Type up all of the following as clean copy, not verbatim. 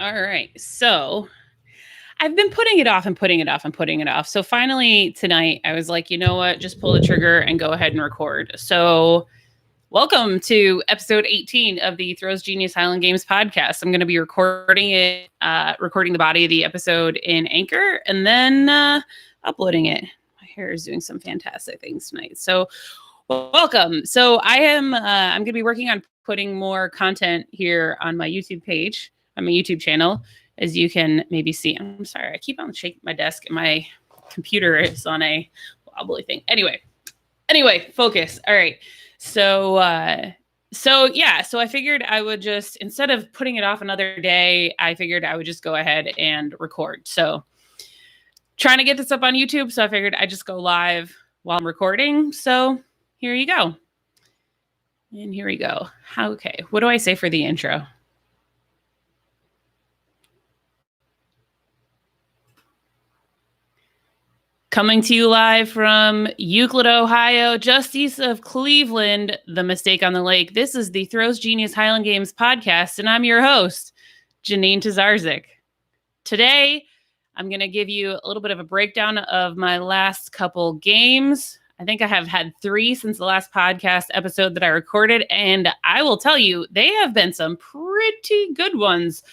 All right. So I've been putting it off and putting it off and putting it off. So finally tonight, I was like, you know what? Just pull the trigger and go ahead and record. So welcome to episode 18 of the Throws Genius Highland Games podcast. I'm going to be recording it, recording the body of the episode in Anchor and then uploading it. My hair is doing some fantastic things tonight. So welcome. So I'm going to be working on putting more content here on my YouTube page, on my YouTube channel, as you can maybe see. I'm sorry, I keep on shaking my desk and my computer is on a wobbly thing. Anyway, focus. All right. So I figured I would just, instead of putting it off another day, I figured I would just go ahead and record. So trying to get this up on YouTube. So I figured I'd just go live while I'm recording. So here you go. And here we go. Okay. What do I say for the intro? Coming to you live from Euclid, Ohio, just east of Cleveland, the Mistake on the Lake. This is the Throws Genius Highland Games podcast, and I'm your host, Janine Tessarzik. Today, I'm going to give you a little bit of a breakdown of my last couple games. I think I have had 3 since the last podcast episode that I recorded, and I will tell you, they have been some pretty good ones.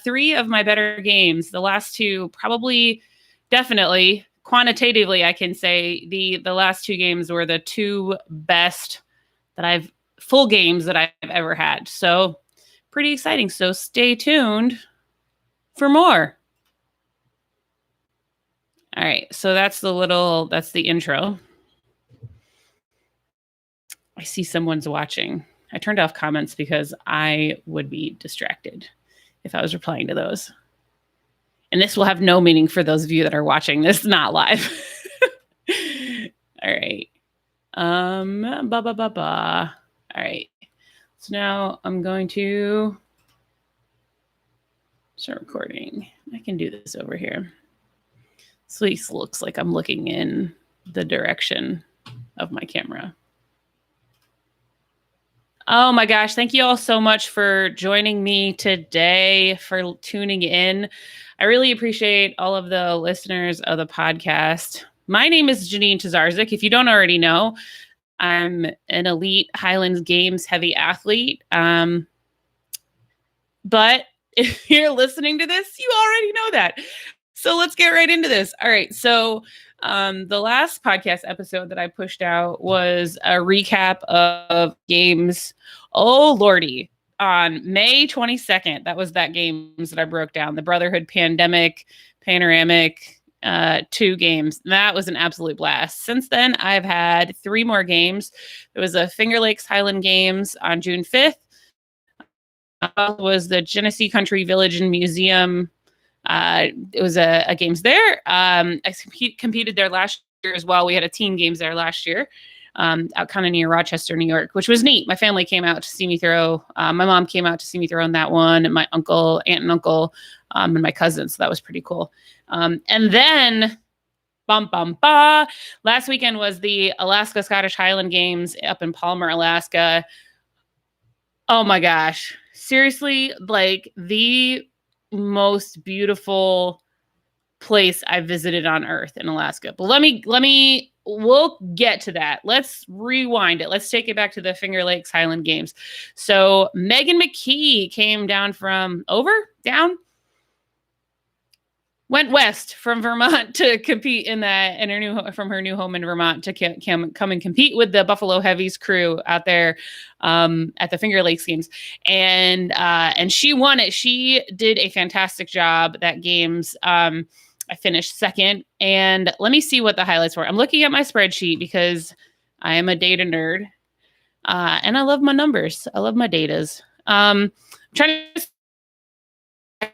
3 of my better games. The last 2 probably, definitely, quantitatively, I can say the last 2 games were the 2 best full games that I've ever had. So pretty exciting. So stay tuned for more. All right. So that's the intro. I see someone's watching. I turned off comments because I would be distracted if I was replying to those. And this will have no meaning for those of you that are watching this not live. All right. All right. So now I'm going to start recording. I can do this over here. So it looks like I'm looking in the direction of my camera. Oh my gosh. Thank you all so much for joining me today, for tuning in. I really appreciate all of the listeners of the podcast. My name is Janine Tessarzik. If you don't already know, I'm an elite Highland Games heavy athlete. But if you're listening to this, you already know that. So let's get right into this. All right. So the last podcast episode that I pushed out was a recap of games. Oh, Lordy. On May 22nd, that was that games that I broke down. The Brotherhood Panoramic, 2 games. That was an absolute blast. Since then, I've had 3 more games. There was a Finger Lakes Highland Games on June 5th. Was the Genesee Country Village and Museum. It was a games there. I competed there last year as well. We had a team games there last year. Out kind of near Rochester, New York, which was neat. My family came out to see me throw. My mom came out to see me throw in that one, and my aunt and uncle, and my cousins. So that was pretty cool. And then, last weekend was the Alaska Scottish Highland Games up in Palmer, Alaska. Oh my gosh. Seriously, like the most beautiful place I've visited on earth in Alaska. But we'll get to that. Let's rewind it. Let's take it back to the Finger Lakes Highland Games. So Megan McKee came went west from Vermont to compete from her new home in Vermont to come and compete with the Buffalo Heavies crew out there at the Finger Lakes Games. And she won it. She did a fantastic job at games. I finished second, and let me see what the highlights were. I'm looking at my spreadsheet because I am a data nerd, and I love my numbers. I love my datas. I'm trying to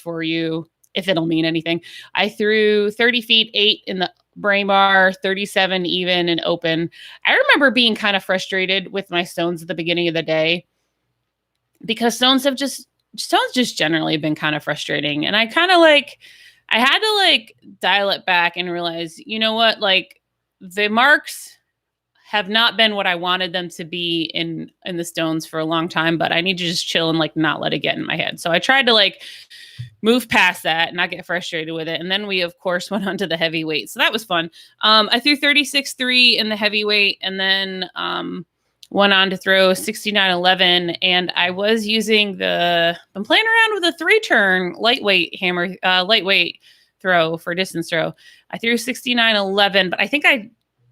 for you if it'll mean anything. I threw 30 feet, 8 in the brain bar, 37 even and open. I remember being kind of frustrated with my stones at the beginning of the day because stones just generally been kind of frustrating, and I had to dial it back and realize, you know what, like the marks have not been what I wanted them to be in the stones for a long time, but I need to just chill and like not let it get in my head. So I tried to like move past that and not get frustrated with it. And then we, of course, went on to the heavyweight. So that was fun. I threw 36.3 in the heavyweight and then went on to throw 69.11. And I was using I'm playing around with a 3-turn lightweight hammer, lightweight throw for distance throw. I threw 69.11, but I think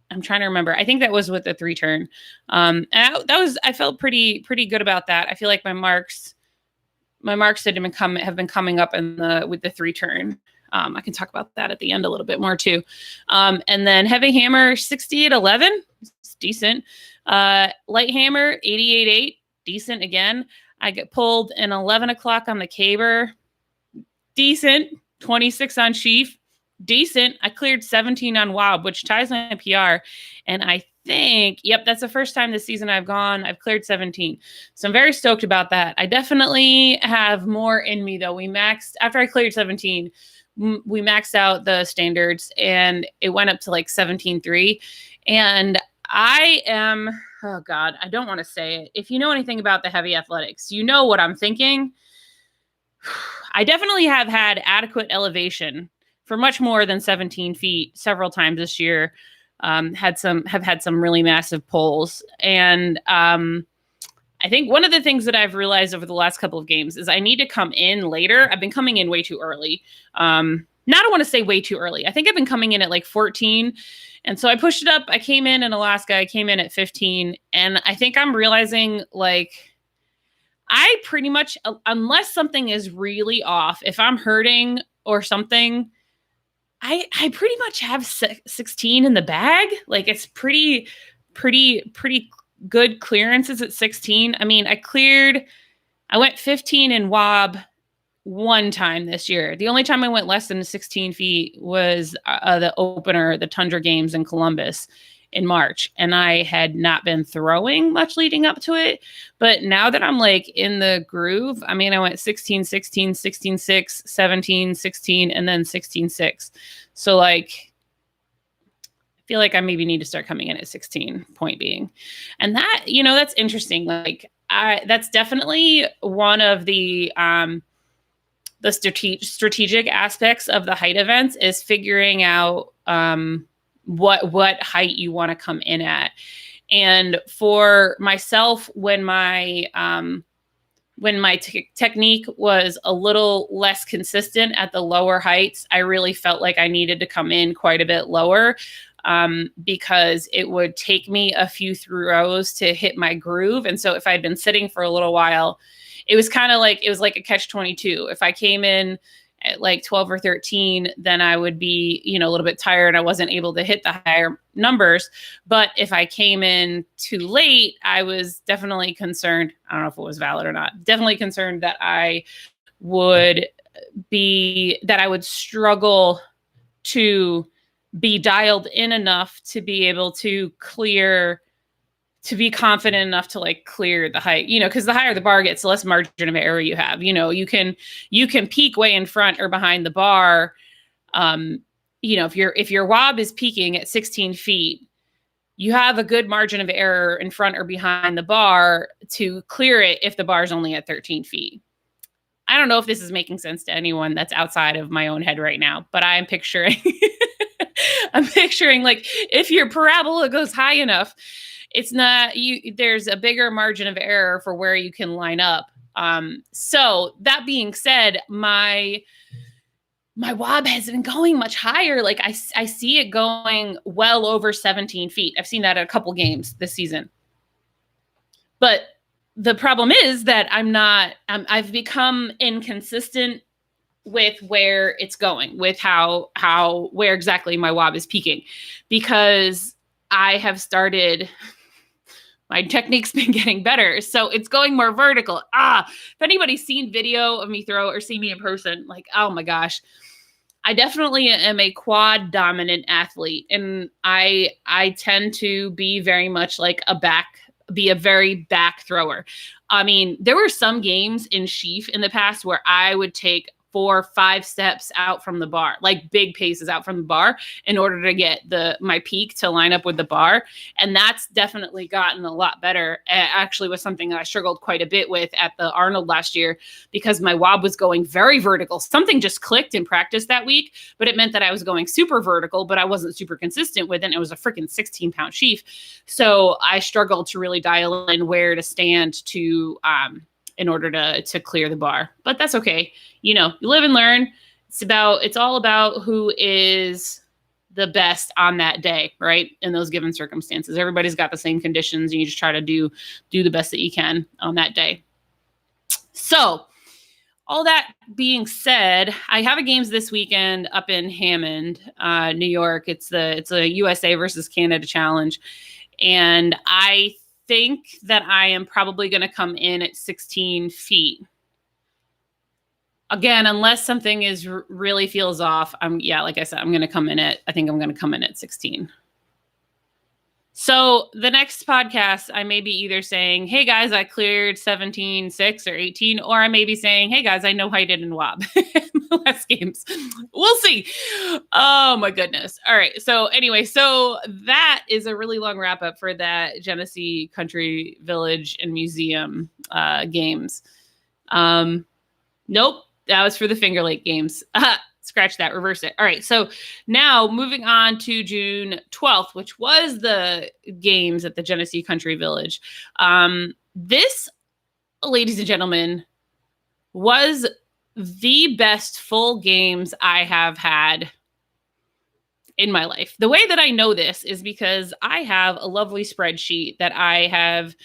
I'm trying to remember. I think that was with the 3-turn. And I felt pretty good about that. I feel like my marks have been coming up with the 3-turn. I can talk about that at the end a little bit more too. And then heavy hammer 68.11, it's decent. Light hammer 88.8, decent again. I get pulled in 11 o'clock on the caber, decent. 26 on sheaf, decent. I cleared 17 on wob, which ties my PR. And I think, that's the first time this season I've cleared 17. So I'm very stoked about that. I definitely have more in me though. After I cleared 17, we maxed out the standards and it went up to like 17.3. And I am, oh God, I don't want to say it. If you know anything about the heavy athletics, you know what I'm thinking. I definitely have had adequate elevation for much more than 17 feet several times this year. Have had some really massive pulls. And I think one of the things that I've realized over the last couple of games is I need to come in later. I've been coming in way too early. I don't want to say way too early. I think I've been coming in at like 14. And so I pushed it up. I came in Alaska. I came in at 15. And I think I'm realizing like, I pretty much, unless something is really off, if I'm hurting or something, I pretty much have 16 in the bag. Like it's pretty good clearances at 16. I mean, I went 15 in wob one time this year. The only time I went less than 16 feet was the opener, the Tundra Games in Columbus in March. And I had not been throwing much leading up to it. But now that I'm like in the groove, I mean, I went 16, 16, 16, 6, 17, 16, and then 16, 6. So like, I feel like I maybe need to start coming in at 16, point being. And that, that's interesting. Like that's definitely one of the strategic aspects of the height events is figuring out, what height you want to come in at. And for myself, when my technique was a little less consistent at the lower heights, I really felt like I needed to come in quite a bit lower because it would take me a few throws to hit my groove. And so if I'd been sitting for a little while, it was like a catch-22. If I came in at like 12 or 13, then I would be, a little bit tired. I wasn't able to hit the higher numbers. But if I came in too late, I was definitely concerned. I don't know if it was valid or not. Definitely concerned that I would struggle to be dialed in enough to be able to be confident enough to like clear the height, because the higher the bar gets, the less margin of error you have. You can peak way in front or behind the bar. If your wob is peaking at 16 feet, you have a good margin of error in front or behind the bar to clear it if the bar is only at 13 feet. I don't know if this is making sense to anyone that's outside of my own head right now, but I'm picturing like if your parabola goes high enough, it's not there's a bigger margin of error for where you can line up. So that being said, my wob has been going much higher. Like I see it going well over 17 feet. I've seen that at a couple games this season. But the problem is that I've become inconsistent with where it's going, with where exactly my wob is peaking, because I have started, my technique's been getting better. So it's going more vertical. If anybody's seen video of me throw or see me in person, like, oh my gosh, I definitely am a quad dominant athlete. And I tend to be very much like a very back thrower. I mean, there were some games in sheaf in the past where I would take 4-5 steps out from the bar, like big paces out from the bar in order to get my peak to line up with the bar. And that's definitely gotten a lot better. It actually was something that I struggled quite a bit with at the Arnold last year because my wob was going very vertical. Something just clicked in practice that week, but it meant that I was going super vertical, but I wasn't super consistent with it. And it was a freaking 16-pound sheaf. So I struggled to really dial in where to stand to, in order to clear the bar, but that's okay. You know, you live and learn. It's all about who is the best on that day, right? In those given circumstances, everybody's got the same conditions and you just try to do the best that you can on that day. So all that being said, I have a games this weekend up in Hammond, New York. It's a USA versus Canada challenge. And I think that I am probably going to come in at 16 feet. Again, unless something is really feels off, like I said, I think I'm going to come in at 16. So the next podcast, I may be either saying, hey guys, I cleared 17.6 or 18, or I may be saying, hey guys, I know how I did in WOB last games. We'll see. Oh my goodness. All right. So anyway, so that is a really long wrap up for that Genesee Country Village and Museum games. Nope. That was for the Finger Lake games. Scratch that, reverse it. All right. So now moving on to June 12th, which was the games at the Genesee Country Village. This, ladies and gentlemen, was the best full games I have had in my life. The way that I know this is because I have a lovely spreadsheet that I have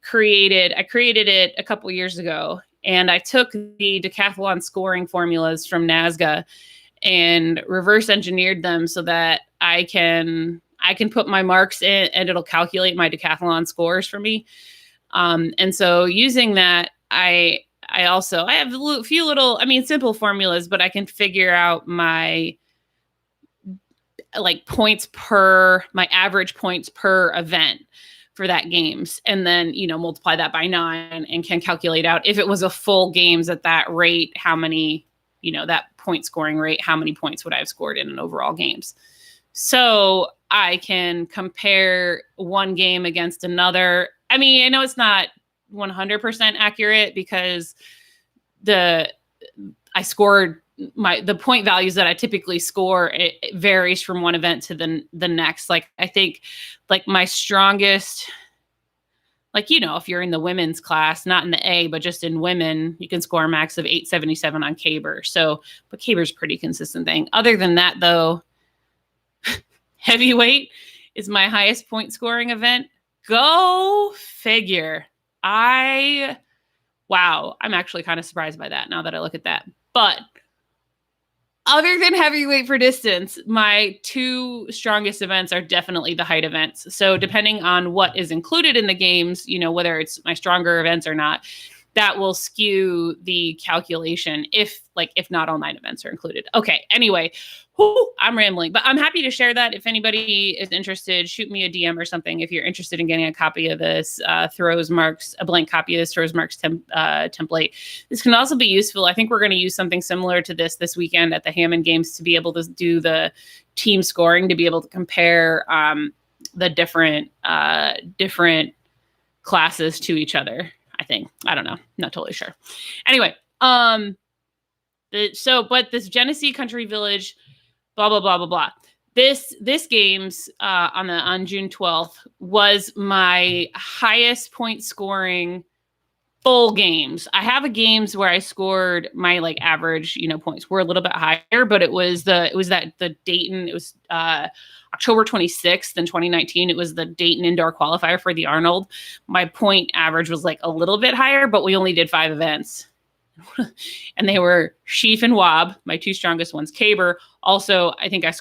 created. I created it a couple years ago. And I took the decathlon scoring formulas from NASGA and reverse engineered them so that I can put my marks in and it'll calculate my decathlon scores for me. And so using that, I have a few little, simple formulas, but I can figure out my my average points per event for that games, and then, multiply that by 9 and can calculate out if it was a full games at that rate, how many, that point scoring rate, how many points would I have scored in an overall games. So I can compare one game against another. I know it's not 100% accurate because the point values that I typically score, it varies from one event to the next. I think my strongest, if you're in the women's class, not in the A, but just in women, you can score a max of 877 on caber. So, but caber's a pretty consistent thing. Other than that though, heavyweight is my highest point scoring event. Go figure. I'm actually kind of surprised by that now that I look at that. But other than heavyweight for distance, my two strongest events are definitely the height events. So depending on what is included in the games, whether it's my stronger events or not, that will skew the calculation if not all 9 events are included. Okay. Anyway, I'm rambling, but I'm happy to share that. If anybody is interested, shoot me a DM or something. If you're interested in getting a copy of this Throws Marks, a blank copy of this Throws Marks template. This can also be useful. I think we're going to use something similar to this weekend at the Hammond games to be able to do the team scoring, to be able to compare the different classes to each other. I think. I don't know. Not totally sure. Anyway, but this Genesee Country Village, blah, blah, blah, blah, blah. This games on June 12th was my highest point scoring full games. I have a games where I scored my average, points were a little bit higher, but it was the Dayton, it was October 26th in 2019. It was the Dayton indoor qualifier for the Arnold. My point average was a little bit higher, but we only did 5 events. And they were sheaf and wob, my 2 strongest ones. Caber, also, I think I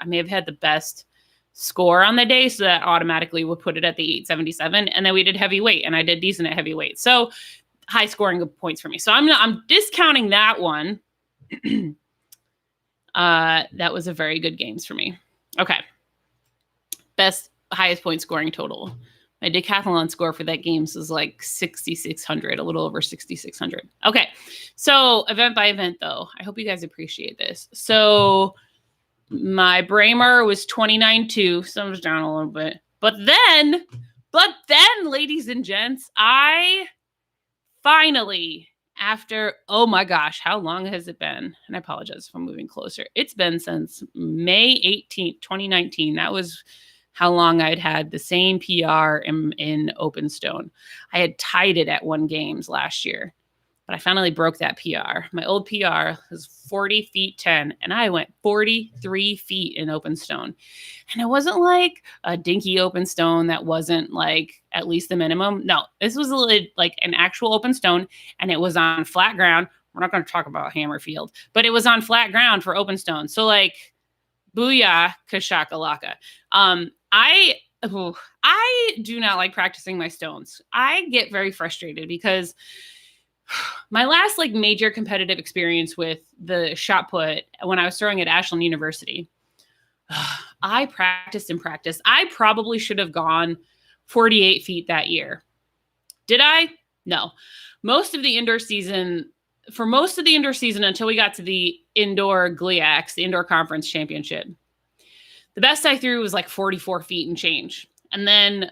may have had the best score on the day, so that automatically would put it at the 877. And then we did heavyweight, and I did decent at heavyweight. So high scoring points for me. So I'm discounting that one. That was a very good games for me. Okay. Highest point scoring total My decathlon score for that games was like 6,600, a little over 6,600. Okay. So event by event though, I hope you guys appreciate this. So my Bramer was 29.2, so I was down a little bit. But then, ladies and gents, I finally, after, oh my gosh, how long has it been? And I apologize if I'm moving closer. It's been since May 18th, 2019. That was how long I'd had the same PR in open stone. I had tied it at 1 games last year, but I finally broke that PR. My old PR was 40 feet 10, and I went 43 feet in open stone. And it wasn't like a dinky open stone that wasn't like at least the minimum. No, this was like an actual open stone, and it was on flat ground. We're not going to talk about Hammerfield, but it was on flat ground for open stone. So like, booyah, kashakalaka. I do not like practicing my stones. I get very frustrated because my last like major competitive experience with the shot put when I was throwing at Ashland University, I practiced and practiced. I probably should have gone 48 feet that year. Did I? No. For most of the indoor season until we got to the indoor GLIACs, the indoor conference championship, the best I threw was like 44 feet and change. And then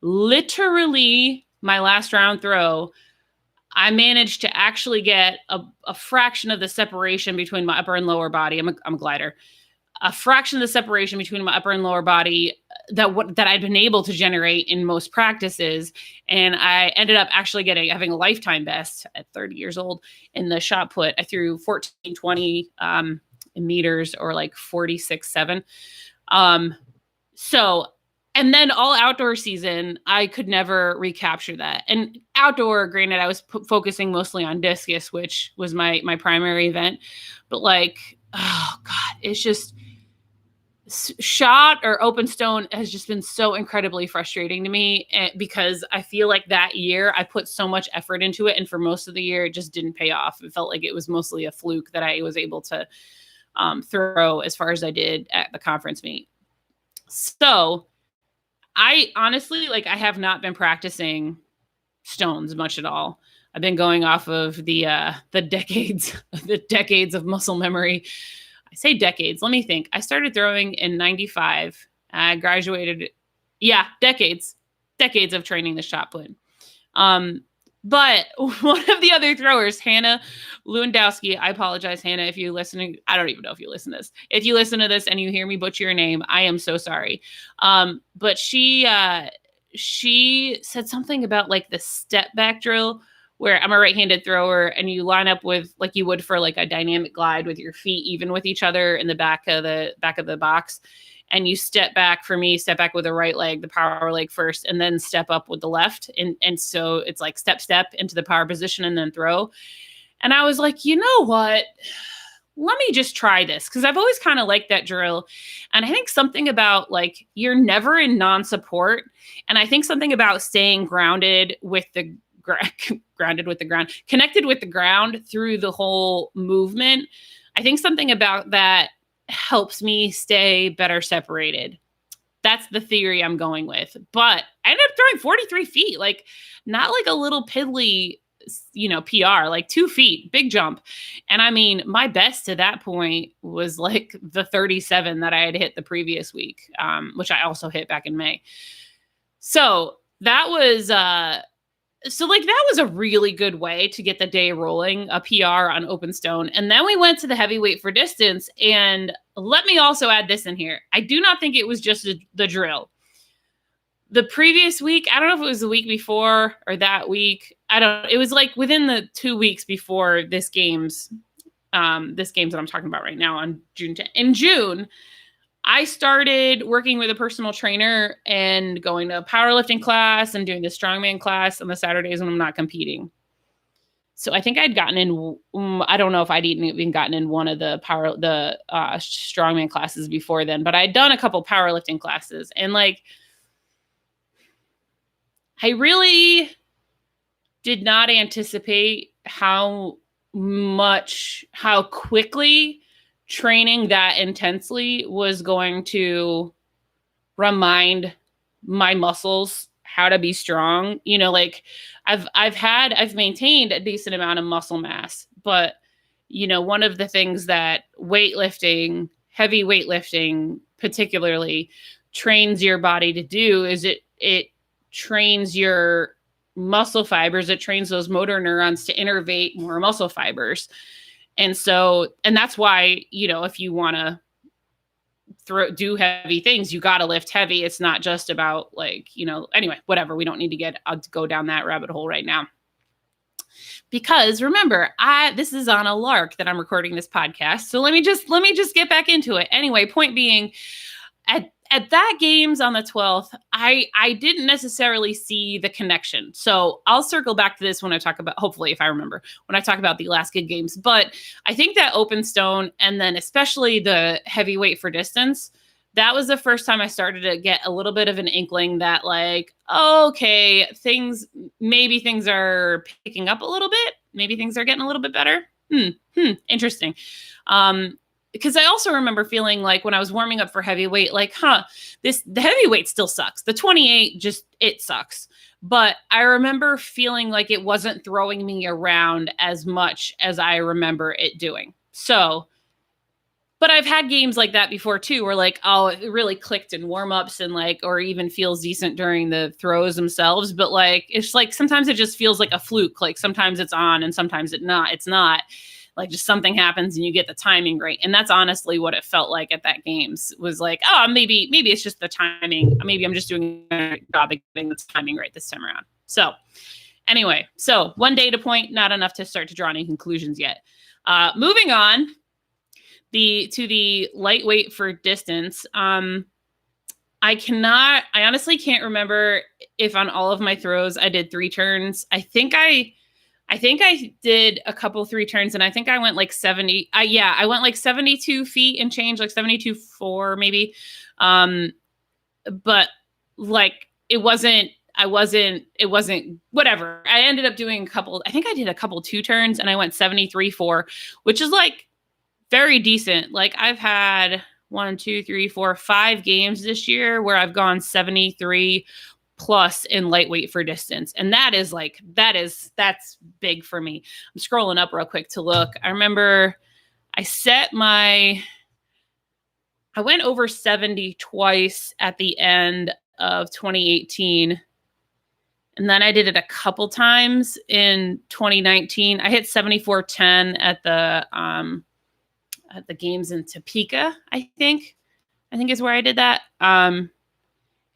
literally my last round throw, I managed to actually get a fraction of the separation between my upper and lower body. I'm a glider. A fraction of the separation between my upper and lower body that I'd been able to generate in most practices. And I ended up actually having a lifetime best at 30 years old in the shot put. I threw 1420 in meters, or like 46.7. And then all outdoor season, I could never recapture that. And outdoor, granted, I was focusing mostly on discus, which was my primary event. But like, oh God, it's just shot or open stone has just been so incredibly frustrating to me, because I feel like that year I put so much effort into it. And for most of the year, it just didn't pay off. It felt like it was mostly a fluke that I was able to throw as far as I did at the conference meet. So I honestly, like, I have not been practicing stones much at all. I've been going off of the decades of muscle memory. I say decades. Let me think. I started throwing in 95. I graduated. Yeah, decades of training the shot put. But one of the other throwers, Hannah Lewandowski, I apologize, Hannah, if you're listening. I don't even know if you listen to this. If you listen to this and you hear me butcher your name, I am so sorry. But she said something about like the step back drill, where I'm a right-handed thrower and you line up with like you would for like a dynamic glide with your feet even with each other in the back of the box. And you step back with the right leg, the power leg first, and then step up with the left. And so it's like step into the power position and then throw. And I was like, you know what? Let me just try this, because I've always kind of liked that drill. And I think something about like you're never in non-support. And I think something about staying connected with the ground through the whole movement. I think something about that helps me stay better separated. That's the theory I'm going with. But I ended up throwing 43 feet, like not like a little piddly, PR, like 2 feet, big jump. And I mean, my best to that point was like the 37 that I had hit the previous week, which I also hit back in May. So that was, that was a really good way to get the day rolling, a PR on open stone. And then we went to the heavyweight for distance. And let me also add this in here. I do not think it was just the drill. The previous week, I don't know if it was the week before or that week. It was like within the 2 weeks before this games that I'm talking about right now on June 10th. In June, I started working with a personal trainer and going to a powerlifting class and doing the strongman class on the Saturdays when I'm not competing. So I think I'd gotten in, I don't know if I'd even gotten in one of the strongman classes before then, but I'd done a couple powerlifting classes. And like, I really did not anticipate how quickly training that intensely was going to remind my muscles how to be strong. You know, like I've maintained a decent amount of muscle mass, but you know, one of the things that weightlifting, heavy weightlifting particularly, trains your body to do is it trains your muscle fibers, it trains those motor neurons to innervate more muscle fibers. And so, and that's why, you know, if you want to do heavy things, you got to lift heavy. It's not just about like, you know, anyway, whatever. We don't need to go down that rabbit hole right now. Because remember, this is on a lark that I'm recording this podcast. So let me just get back into it. Anyway, point being, at that games on the 12th, I didn't necessarily see the connection. So I'll circle back to this when I talk about, hopefully, if I remember, when I talk about the Alaska games. But I think that open stone, and then especially the heavyweight for distance, that was the first time I started to get a little bit of an inkling that like, okay, maybe things are picking up a little bit. Maybe things are getting a little bit better. Interesting. Because I also remember feeling like when I was warming up for heavyweight, like, the heavyweight still sucks. The 28 it sucks. But I remember feeling like it wasn't throwing me around as much as I remember it doing. So, but I've had games like that before too, where like, oh, it really clicked in warm-ups and like, or even feels decent during the throws themselves. But like, it's like, sometimes it just feels like a fluke. Like sometimes it's on and sometimes it's not. Like just something happens and you get the timing right. And that's honestly what it felt like at that games, was like, oh, maybe it's just the timing. Maybe I'm just doing a job of getting the timing right this time around. So anyway, so one data point, not enough to start to draw any conclusions yet. Moving on to the lightweight for distance. I honestly can't remember if on all of my throws I did 3 turns. I think I did a couple 3 turns, and I think I went like 70. I went like 72 feet and change, like 72.4 maybe. But like it wasn't whatever. I ended up doing I think I did a couple 2 turns and I went 73.4, which is like very decent. Like I've had 1, 2, 3, 4, 5 games this year where I've gone 73 plus in lightweight for distance. And that's big for me. I'm scrolling up real quick to look. I remember I went over 70 twice at the end of 2018. And then I did it a couple times in 2019. I hit 74.10 at the games in Topeka, I think is where I did that.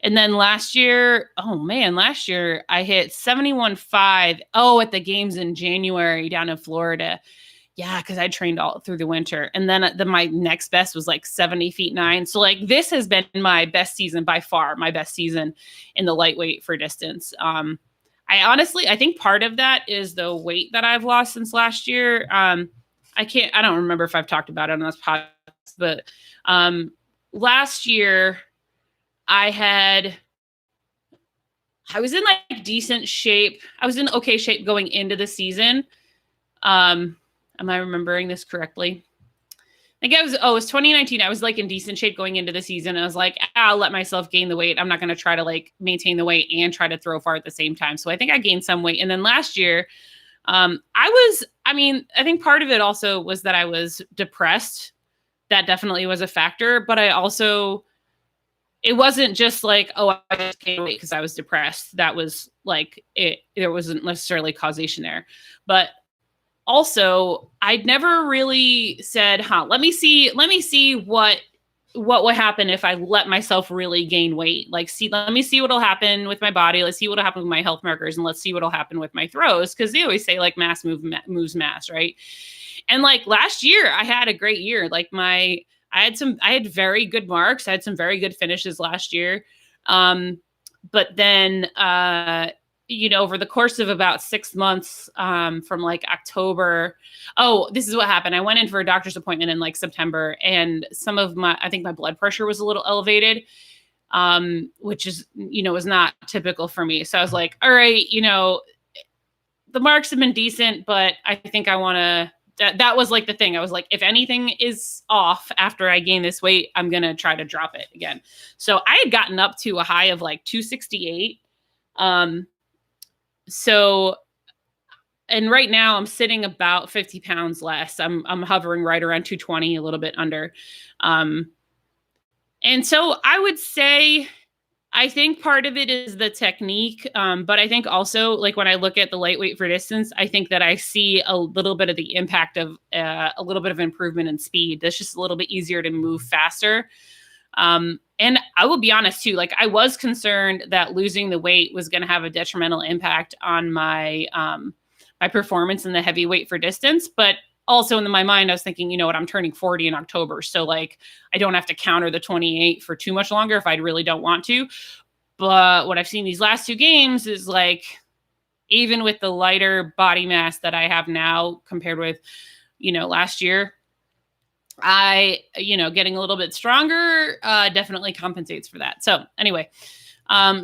And then last year I hit 71.5. Oh, at the games in January down in Florida. Yeah, because I trained all through the winter. And then my next best was like 70 feet 9. So like this has been my best season, by far my best season in the lightweight for distance. I think part of that is the weight that I've lost since last year. I don't remember if I've talked about it on this podcast, but last year I was in like decent shape. I was in okay shape going into the season. Am I remembering this correctly? Like it was 2019. I was like in decent shape going into the season. I was like, I'll let myself gain the weight. I'm not going to try to like maintain the weight and try to throw far at the same time. So I think I gained some weight. And then last year, I think part of it also was that I was depressed. That definitely was a factor, but it wasn't just like, oh, I just gained weight because I was depressed. That was like there wasn't necessarily causation there. But also, I'd never really said, let me see what would happen if I let myself really gain weight. Like, let me see what'll happen with my body. Let's see what'll happen with my health markers, and let's see what'll happen with my throws. Because they always say like mass moves mass, right? And like last year, I had a great year. Like I had very good marks. I had some very good finishes last year. But then, over the course of about 6 months, from like October, this is what happened. I went in for a doctor's appointment in like September, and I think my blood pressure was a little elevated, which is, was not typical for me. So I was like, all right, the marks have been decent, but I think I want to, that was like the thing. I was like, if anything is off after I gain this weight, I'm going to try to drop it again. So I had gotten up to a high of like 268 So, and right now I'm sitting about 50 pounds less. I'm hovering right around 220, a little bit under. And so I would say, I think part of it is the technique, but I think also, like when I look at the lightweight for distance, I think that I see a little bit of the impact of a little bit of improvement in speed. That's just a little bit easier to move faster. And I will be honest too, like I was concerned that losing the weight was going to have a detrimental impact on my my performance in the heavyweight for distance, but also in my mind, I was thinking, you know what, I'm turning 40 in October. So like, I don't have to counter the 28 for too much longer if I really don't want to. But what I've seen these last two games is like, even with the lighter body mass that I have now compared with, you know, last year, getting a little bit stronger definitely compensates for that. So anyway,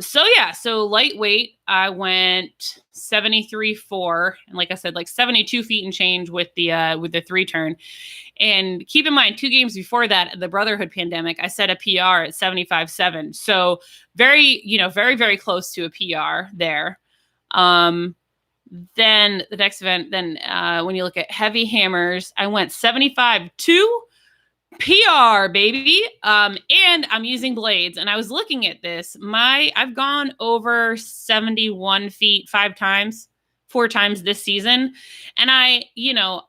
so lightweight, I went 73.4, and like I said, like 72 feet and change with the 3 turn. And keep in mind, 2 games before that, the Brotherhood pandemic, I set a PR at 75.7. So very, very, very close to a PR there. Then the next event, when you look at heavy hammers, I went 75.2. PR, baby. And I'm using blades. And I was looking at this. I've gone over 71 feet 4 times this season. And I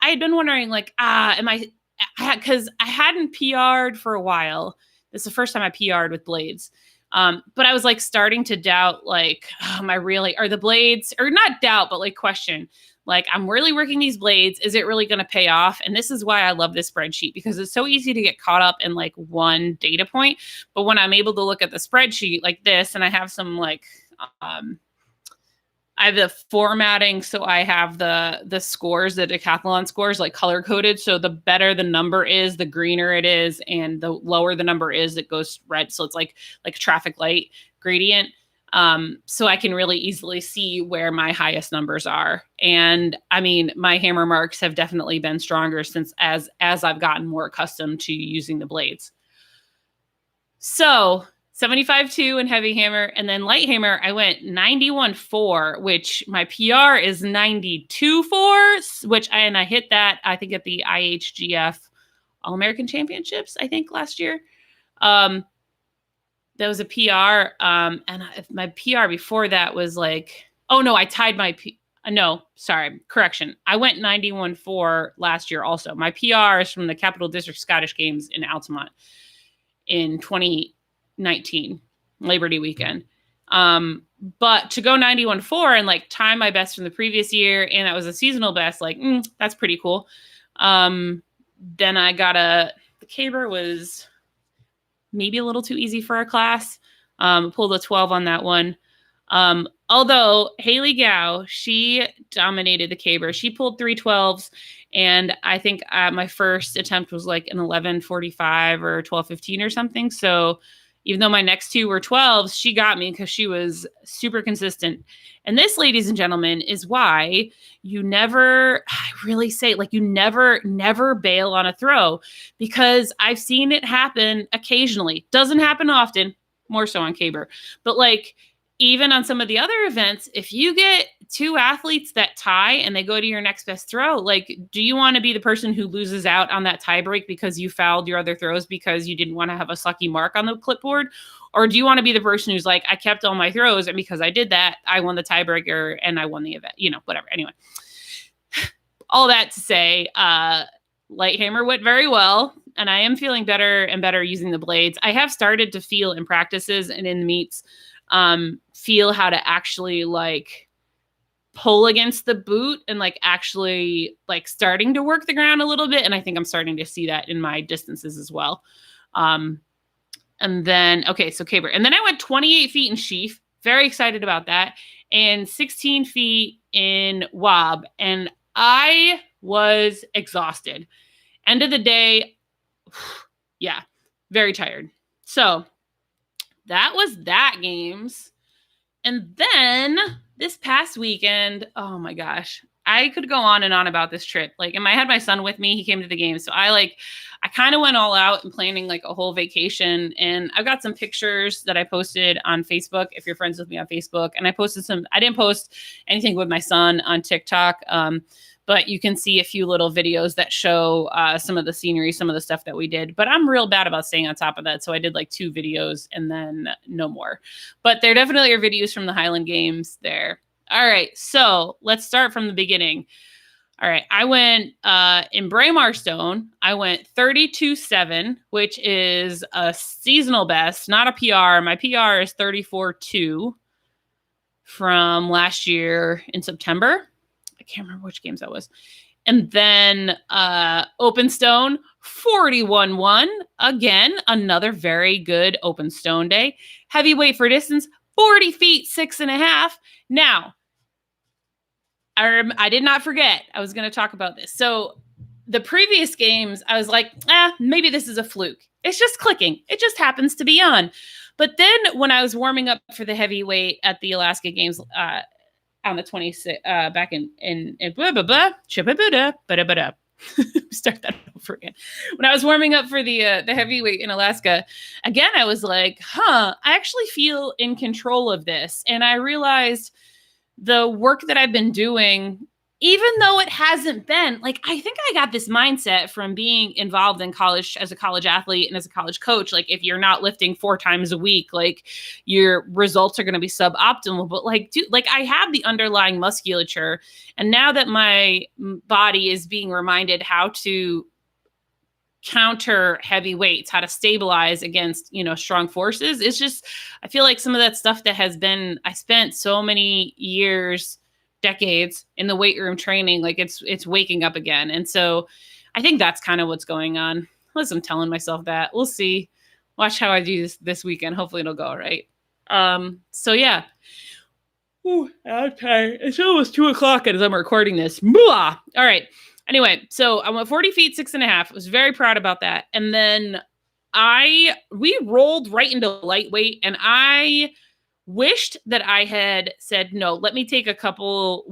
had been wondering, like, because I hadn't PR'd for a while. This is the first time I PR'd with blades. But I was like starting to doubt, like, am I really, are the blades, or not doubt, but like question, like, I'm really working these blades. Is it really going to pay off? And this is why I love this spreadsheet, because it's so easy to get caught up in like one data point. But when I'm able to look at the spreadsheet like this, and I have some like, I have the formatting. So I have the scores, the decathlon scores, like color coded. So the better the number is, the greener it is. And the lower the number is, it goes red. So it's like a traffic light gradient. So I can really easily see where my highest numbers are. And I mean, my hammer marks have definitely been stronger since as I've gotten more accustomed to using the blades. So 75.2 in heavy hammer, and then light hammer, I went 91.4, which my PR is 92.4, which I hit that, I think, at the IHGF All-American Championships, I think, last year. That was a PR. And my PR before that was like, oh no, I tied my, no, sorry, correction. I went 91.4 last year also. My PR is from the Capital District Scottish Games in Altamont in 2019, Labor Day weekend. But to go 91.4 and like tie my best from the previous year, and that was a seasonal best, like, that's pretty cool. Then I got the caber was maybe a little too easy for our class. Pulled a 12 on that one. Although Haley Gow, she dominated the caber. She pulled 3 12s. And I think my first attempt was like an 11:45 or 12:15 or something. So even though my next 2 were 12s, she got me because she was super consistent. And this, ladies and gentlemen, is why you never, I really say, like, you never bail on a throw, because I've seen it happen occasionally. Doesn't happen often, more so on caber. But like, even on some of the other events, if you get 2 athletes that tie and they go to your next best throw, like, do you want to be the person who loses out on that tie break because you fouled your other throws because you didn't want to have a sucky mark on the clipboard? Or do you want to be the person who's like, I kept all my throws, and because I did that, I won the tiebreaker and I won the event, whatever. Anyway, all that to say, light hammer went very well, and I am feeling better and better using the blades. I have started to feel in practices and in the meets, feel how to actually like pull against the boot and like actually like starting to work the ground a little bit. And I think I'm starting to see that in my distances as well. And then, okay, so caber. And then I went 28 feet in sheaf. Very excited about that. And 16 feet in wob. And I was exhausted. End of the day, yeah, very tired. So that was that games. And then this past weekend, oh my gosh, I could go on and on about this trip. Like, and I had my son with me. He came to the game. So I kind of went all out and planning like a whole vacation. And I've got some pictures that I posted on Facebook, if you're friends with me on Facebook. And I didn't post anything with my son on TikTok. But you can see a few little videos that show some of the scenery, some of the stuff that we did. But I'm real bad about staying on top of that. So I did like 2 videos and then no more. But there definitely are videos from the Highland Games there. All right. So let's start from the beginning. All right. I went in Braemar Stone. I went 32.7, which is a seasonal best, not a PR. My PR is 34.2 from last year in September. I can't remember which games that was. And then Open Stone, 41.1. Again, another very good Open Stone day. Heavyweight for distance, 40 feet, 6.5. Now, I did not forget. I was going to talk about this. So the previous games, I was like, maybe this is a fluke. It's just clicking. It just happens to be on. But then when I was warming up for the heavyweight at the Alaska Games on the 26th, back in blah, blah, blah, start that over again. When I was warming up for the heavyweight in Alaska, again, I was like, I actually feel in control of this. And I realized the work that I've been doing, even though it hasn't been, like, I think I got this mindset from being involved in college as a college athlete and as a college coach. Like, if you're not lifting 4 times a week, like, your results are going to be suboptimal. But like, dude, like, I have the underlying musculature. And now that my body is being reminded how to counter heavy weights, how to stabilize against, strong forces, it's just, I feel like some of that stuff that I spent so many years, decades in the weight room training, like it's waking up again. And so I think that's kind of what's going on. At least I'm telling myself that. We'll see. Watch how I do this weekend. Hopefully it'll go all right. So yeah. Ooh, okay. It's almost 2:00 as I'm recording this. Blah! All right. Anyway, so I went 40 feet, 6.5. I was very proud about that. And then we rolled right into lightweight, and I wished that I had said, no, let me take a couple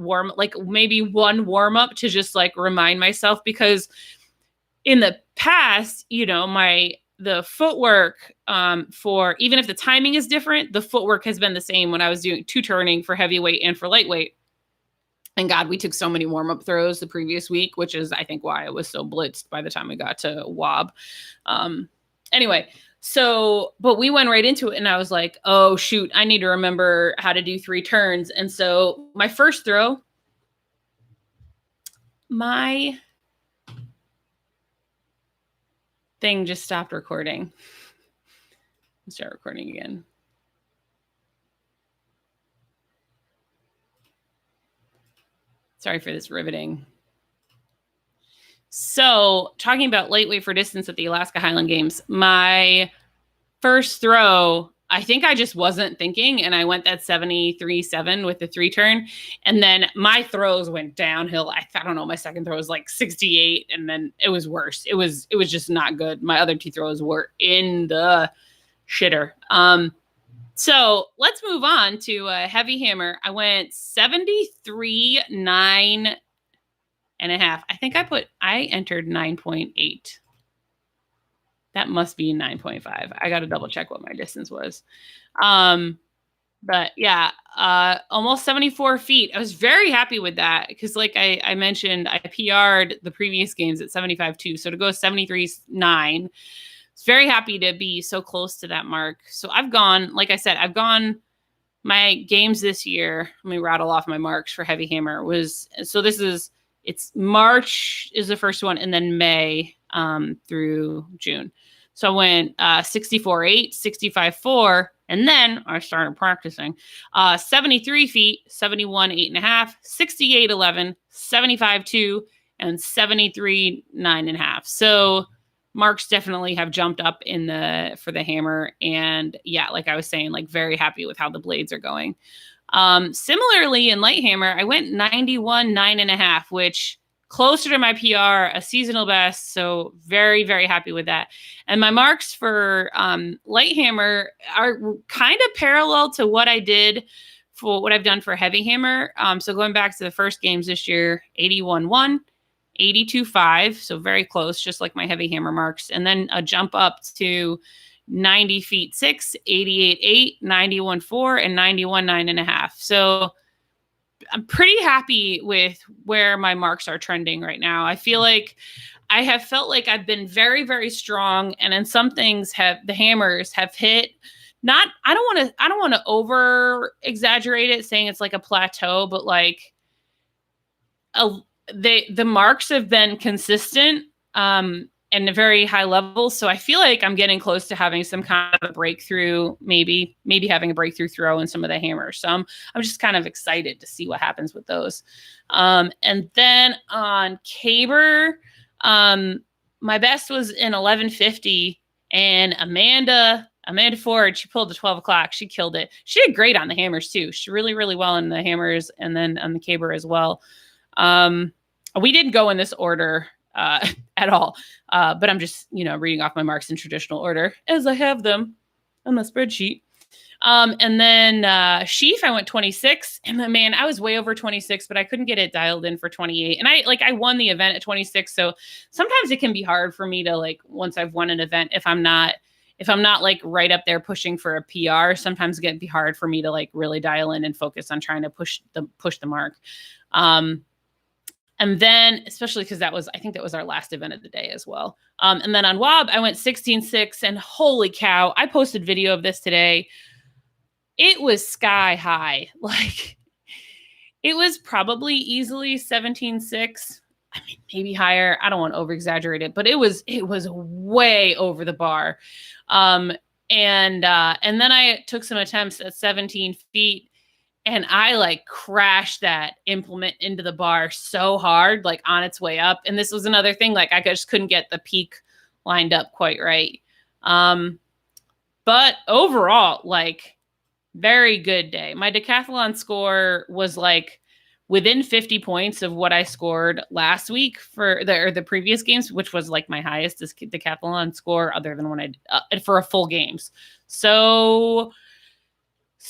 maybe one warm up to just like remind myself, because in the past, the footwork for, even if the timing is different, the footwork has been the same when I was doing 2 turning for heavyweight and for lightweight. And God, we took so many warm-up throws the previous week, which is, I think, why I was so blitzed by the time we got to WOB. Anyway, but we went right into it, and I was like, oh, shoot, I need to remember how to do 3 turns. And so my first throw, my thing just stopped recording. Let's start recording again. Sorry for this riveting. So talking about lightweight for distance at the Alaska Highland Games, my first throw, I think I just wasn't thinking, and I went that 73.7 with the 3 turn, and then my throws went downhill. I don't know, my second throw was like 68, and then it was worse. It was just not good. My other 2 throws were in the shitter. So let's move on to a heavy hammer. I went 73.9.5. I think I entered 9.8. That must be 9.5. I got to double check what my distance was. But yeah, almost 74 feet. I was very happy with that because, like I mentioned, I PR'd the previous games at 75.2. So to go 73.9, I was very happy to be so close to that mark. So I've gone my games this year. Let me rattle off my marks for heavy hammer. It's March is the first one, and then May through June. So I went 64.8, 65.4, and then I started practicing 73 feet, 71.8.5, 68.11, 75.2, and 73.9.5. So marks definitely have jumped up for the hammer. And yeah, like I was saying, like very happy with how the blades are going. Similarly in light hammer, I went 91.9.5, which closer to my PR, a seasonal best. So very, very happy with that. And my marks for light hammer are kind of parallel to what I did for what I've done for heavy hammer. So going back to the first games this year, 81.1, 82.5, so very close, just like my heavy hammer marks. And then a jump up to 90 feet 6, 88.8, 91.4, and 91.9.5. So I'm pretty happy with where my marks are trending right now. I feel like I have felt like I've been very, very strong. And in some things the hammers have hit. I don't want to over exaggerate it saying it's like a plateau, but like the marks have been consistent and a very high level. So I feel like I'm getting close to having some kind of a breakthrough, maybe having a breakthrough throw in some of the hammers. So I'm just kind of excited to see what happens with those. And then on caber, my best was in 1150, and Amanda Ford, she pulled the 12 o'clock. She killed it. She did great on the hammers too. She really, really well in the hammers and then on the caber as well. We didn't go in this order at all. But I'm just, reading off my marks in traditional order as I have them on the spreadsheet. And then sheaf, I went 26, and then, man, I was way over 26, but I couldn't get it dialed in for 28. And I won the event at 26. So sometimes it can be hard for me to, like, once I've won an event, if I'm not like right up there pushing for a PR, sometimes it can be hard for me to like really dial in and focus on trying to push the mark. And then, especially because I think that was our last event of the day as well. And then on WOB, I went 16.6, and holy cow, I posted video of this today. It was sky high. Like, it was probably easily 17.6. I mean, maybe higher. I don't want to over exaggerate it, but it was way over the bar. And then I took some attempts at 17 feet. And I like crashed that implement into the bar so hard, like on its way up. And this was another thing, like I just couldn't get the peak lined up quite right. But overall, like, very good day. My decathlon score was like within 50 points of what I scored last week for the previous games, which was like my highest decathlon score other than when I for a full games. So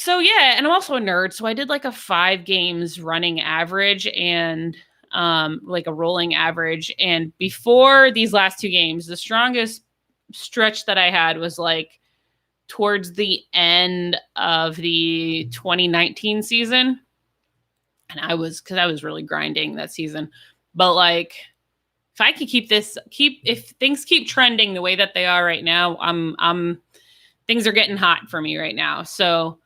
yeah, and I'm also a nerd. So I did like a 5 games running average and like a rolling average. And before these last 2 games, the strongest stretch that I had was like towards the end of the 2019 season. And because I was really grinding that season. But like, if I could if things keep trending the way that they are right now, things are getting hot for me right now. So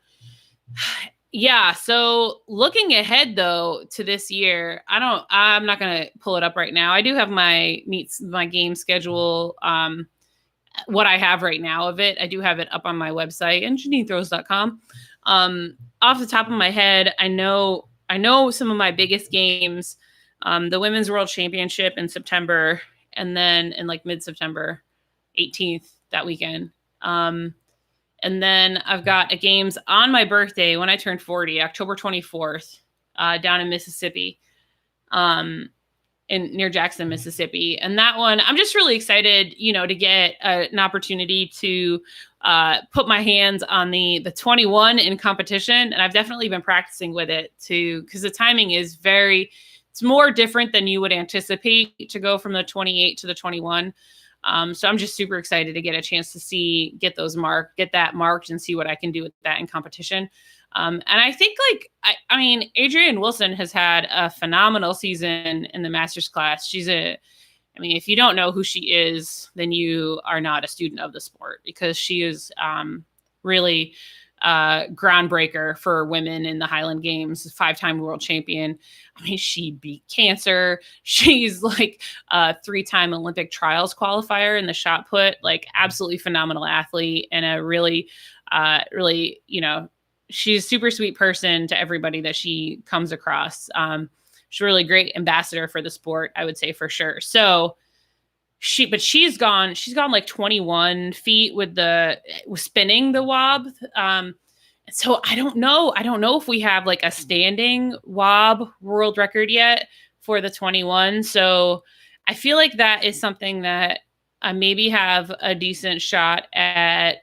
yeah. So looking ahead though to this year, I'm not going to pull it up right now. I do have my game schedule. What I have right now of it, I do have it up on my website and JanineThrows.com. Off the top of my head, I know some of my biggest games, the Women's World Championship in September, and then in like mid-September, 18th that weekend. And then I've got games on my birthday when I turned 40, October 24th, down in Mississippi, near Jackson, Mississippi. And that one, I'm just really excited, to get an opportunity to put my hands on the 21 in competition. And I've definitely been practicing with it because the timing is it's more different than you would anticipate to go from the 28 to the 21. So I'm just super excited to get a chance to get that marked and see what I can do with that in competition. And I think I mean, Adrienne Wilson has had a phenomenal season in the master's class. If you don't know who she is, then you are not a student of the sport, because she is really groundbreaker for women in the Highland Games, 5-time world champion. I mean, she beat cancer. She's like a 3-time Olympic trials qualifier in the shot put, like absolutely phenomenal athlete, and a really, she's a super sweet person to everybody that she comes across. She's a really great ambassador for the sport, I would say, for sure. So she's gone like 21 feet with spinning the wob. So I don't know if we have like a standing wob world record yet for the 21. So I feel like that is something that I maybe have a decent shot at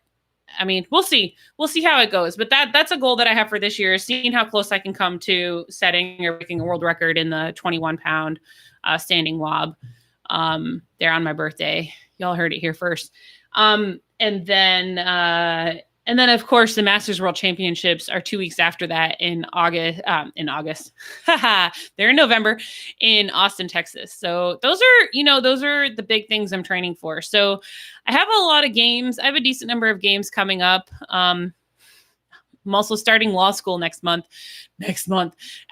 I mean, we'll see. We'll see how it goes. But that's a goal that I have for this year, seeing how close I can come to setting or breaking a world record in the 21-pound standing wob there on my birthday. Y'all heard it here first. And then, of course, the Masters World Championships are 2 weeks after that in August. They're in November in Austin, Texas. So those are the big things I'm training for. So I have a lot of games. I have a decent number of games coming up. I'm also starting law school next month.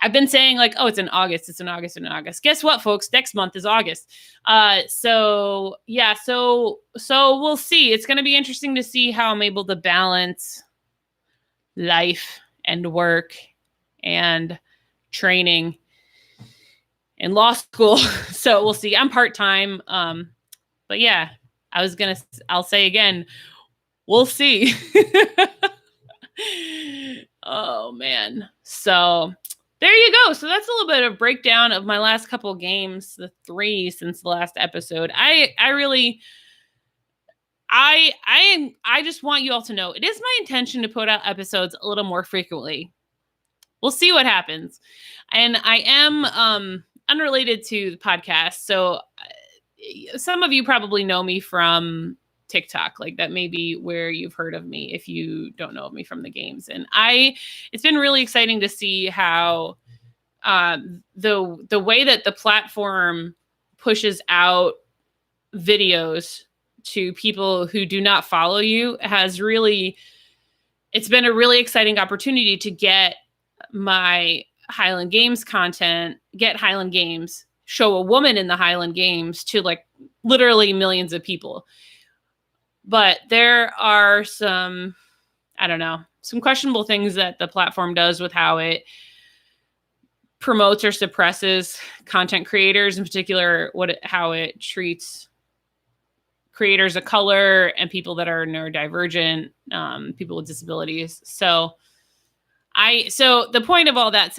I've been saying like, oh, it's in August. Guess what, folks? Next month is August. So we'll see. It's going to be interesting to see how I'm able to balance life and work and training in law school. So we'll see. I'm part-time. But yeah, I'll say again, we'll see. Oh man. So there you go. So that's a little bit of breakdown of my last couple of games, the 3 since the last episode. I just want you all to know it is my intention to put out episodes a little more frequently. We'll see what happens. And I am unrelated to the podcast. So some of you probably know me from TikTok. Like that may be where you've heard of me if you don't know of me from the games. And it's been really exciting to see how the way that the platform pushes out videos to people who do not follow you it's been a really exciting opportunity to get my Highland Games content, get Highland Games, show a woman in the Highland Games to like literally millions of people. But there are some questionable things that the platform does with how it promotes or suppresses content creators, in particular, how it treats creators of color and people that are neurodivergent, people with disabilities. So the point of all that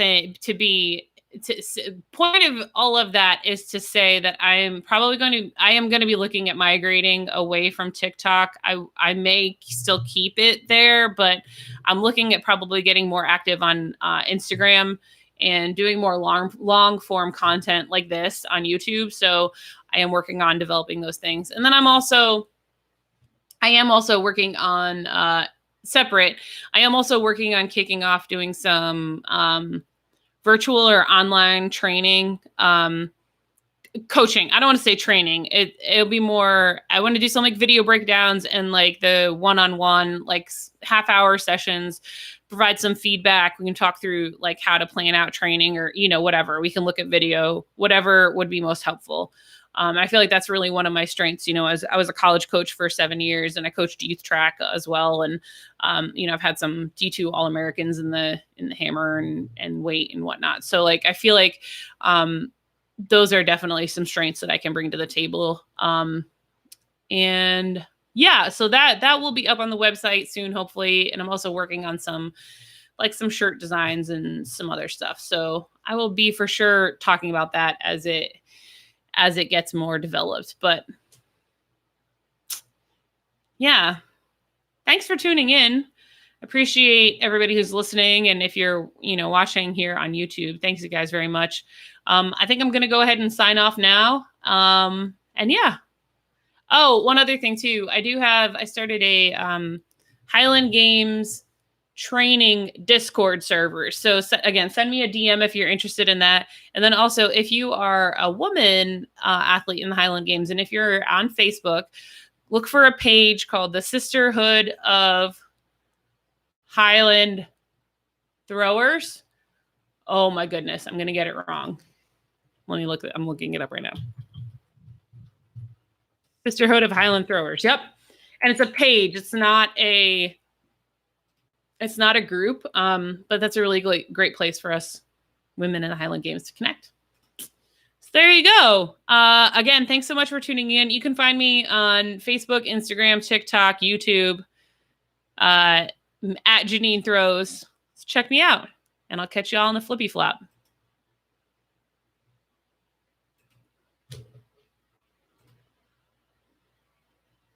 point of all of that is to say that I am going to be looking at migrating away from TikTok. I may still keep it there, but I'm looking at probably getting more active on Instagram and doing more long form content like this on YouTube. So I am working on developing those things. And then I am also working on separate. I am also working on kicking off doing some virtual or online training, coaching. I don't want to say training. It'll be more, I want to do some like video breakdowns and like the one-on-one, like half-hour sessions, provide some feedback. We can talk through like how to plan out training or, whatever. We can look at video, whatever would be most helpful. I feel like that's really one of my strengths, as I was a college coach for 7 years and I coached youth track as well. And, I've had some D2 All-Americans in the hammer and weight and whatnot. So like, I feel like, those are definitely some strengths that I can bring to the table. And yeah, so that will be up on the website soon, hopefully. And I'm also working on some shirt designs and some other stuff. So I will be for sure talking about that as it gets more developed. But yeah, thanks for tuning in. Appreciate everybody who's listening. And if you're, watching here on YouTube, thanks you guys very much. I think I'm going to go ahead and sign off now. And yeah. Oh, one other thing too. I started a Highland Games training Discord server. So again, send me a DM if you're interested in that. And then also if you are a woman athlete in the Highland Games, and if you're on Facebook, look for a page called the Sisterhood of Highland Throwers. Oh my goodness, I'm going to get it wrong. Let me look. I'm looking it up right now. Sisterhood of Highland Throwers. Yep. And it's a page. It's not a group, but that's a really great place for us women in the Highland Games to connect. So there you go. Again, thanks so much for tuning in. You can find me on Facebook, Instagram, TikTok, YouTube, at JanineThrows. Check me out, and I'll catch you all on the flippy flop.